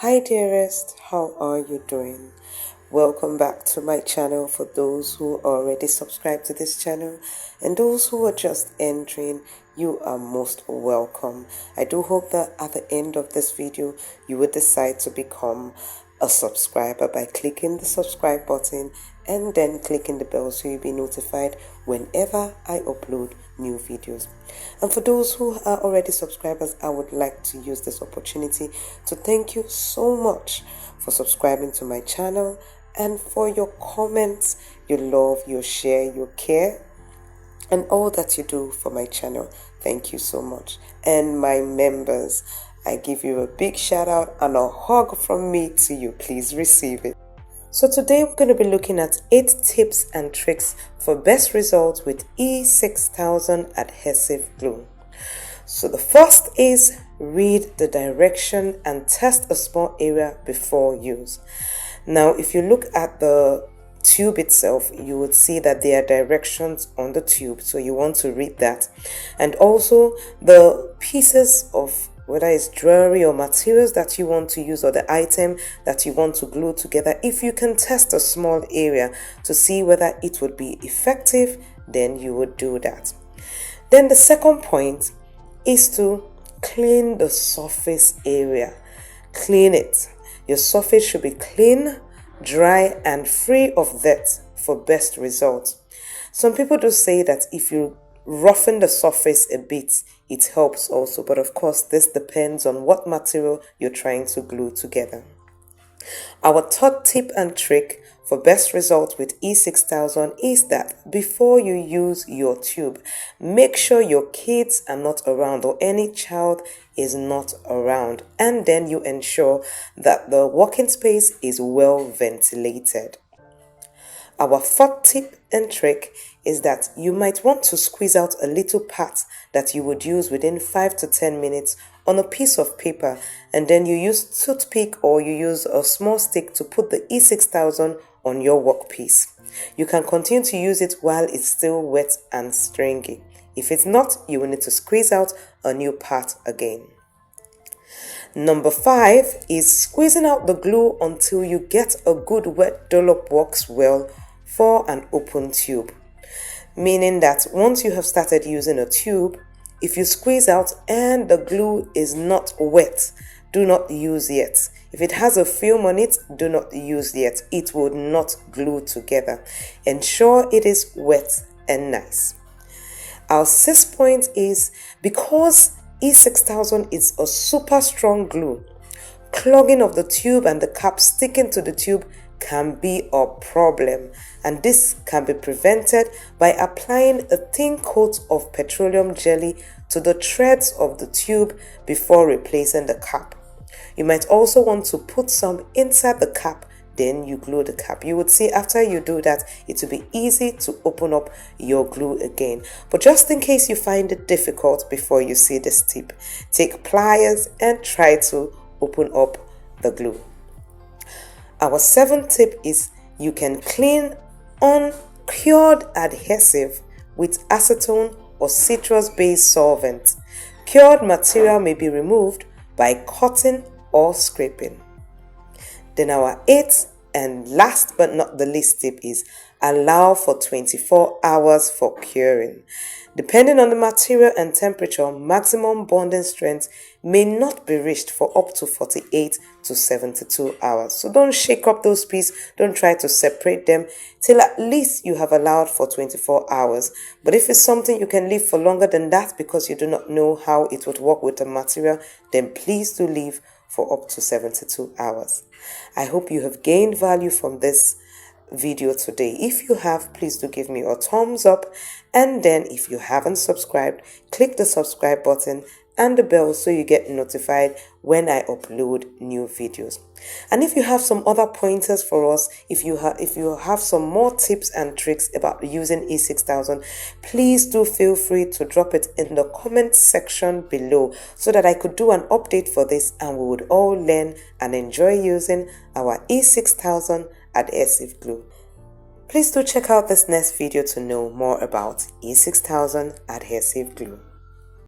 Hi dearest, how are you doing? Welcome back to my channel. For those who already subscribed to this channel and those who are just entering, you are most welcome. I do hope that at the end of this video you would decide to become a subscriber by clicking the subscribe button and then clicking the bell so you'll be notified whenever I upload new videos. And for those who are already subscribers, I would like to use this opportunity to thank you so much for subscribing to my channel and for your comments, your love, your share, your care, and all that you do for my channel. Thank you so much. And my members, I give you a big shout out and a hug from me to you. Please receive it. So today we're going to be looking at 8 tips and tricks for best results with E6000 adhesive glue. So the first is read the direction and test a small area before use. Now if you look at the tube itself, you would see that there are directions on the tube, so you want to read that. And also the pieces of whether it's jewelry or materials that you want to use, or the item that you want to glue together, if you can test a small area to see whether it would be effective, then you would do that. Then the second point is to clean the surface area. Clean it. Your surface should be clean, dry, and free of dirt for best results. Some people do say that if you roughen the surface a bit, it helps also, but of course this depends on what material you're trying to glue together. Our third tip and trick for best results with E6000 is that before you use your tube, make sure your kids are not around or any child is not around, and then you ensure that the working space is well ventilated. Our fourth tip and trick is that you might want to squeeze out a little part that you would use within 5 to 10 minutes on a piece of paper, and then you use toothpick or you use a small stick to put the E6000 on your workpiece. You can continue to use it while it's still wet and stringy. If it's not, you will need to squeeze out a new part again. Number 5 is squeezing out the glue until you get a good wet dollop works well for an open tube. Meaning that once you have started using a tube, if you squeeze out and the glue is not wet, do not use yet. If it has a film on it, do not use yet. It will not glue together. Ensure it is wet and nice. Our 6th point is because E6000 is a super strong glue, clogging of the tube and the cap sticking to the tube can be a problem, and this can be prevented by applying a thin coat of petroleum jelly to the threads of the tube before replacing the cap. You might also want to put some inside the cap, then you glue the cap. You would see after you do that, it will be easy to open up your glue again. But just in case you find it difficult before you see this tip, take pliers and try to open up the glue. Our 7th tip is you can clean uncured adhesive with acetone or citrus-based solvent. Cured material may be removed by cutting or scraping. Then our 8th and last but not the least tip is allow for 24 hours for curing. Depending on the material and temperature, maximum bonding strength may not be reached for up to 48 to 72 hours. So don't shake up those pieces, don't try to separate them till at least you have allowed for 24 hours. But if it's something you can leave for longer than that because you do not know how it would work with the material, then please do leave for up to 72 hours. I hope you have gained value from this video today. If you have, please do give me a thumbs up, and then if you haven't subscribed, click the subscribe button and the bell so you get notified when I upload new videos. And if you have some other pointers for us, if you have some more tips and tricks about using E6000, please do feel free to drop it in the comment section below so that I could do an update for this and we would all learn and enjoy using our E6000 adhesive glue. Please do check out this next video to know more about E6000 adhesive glue.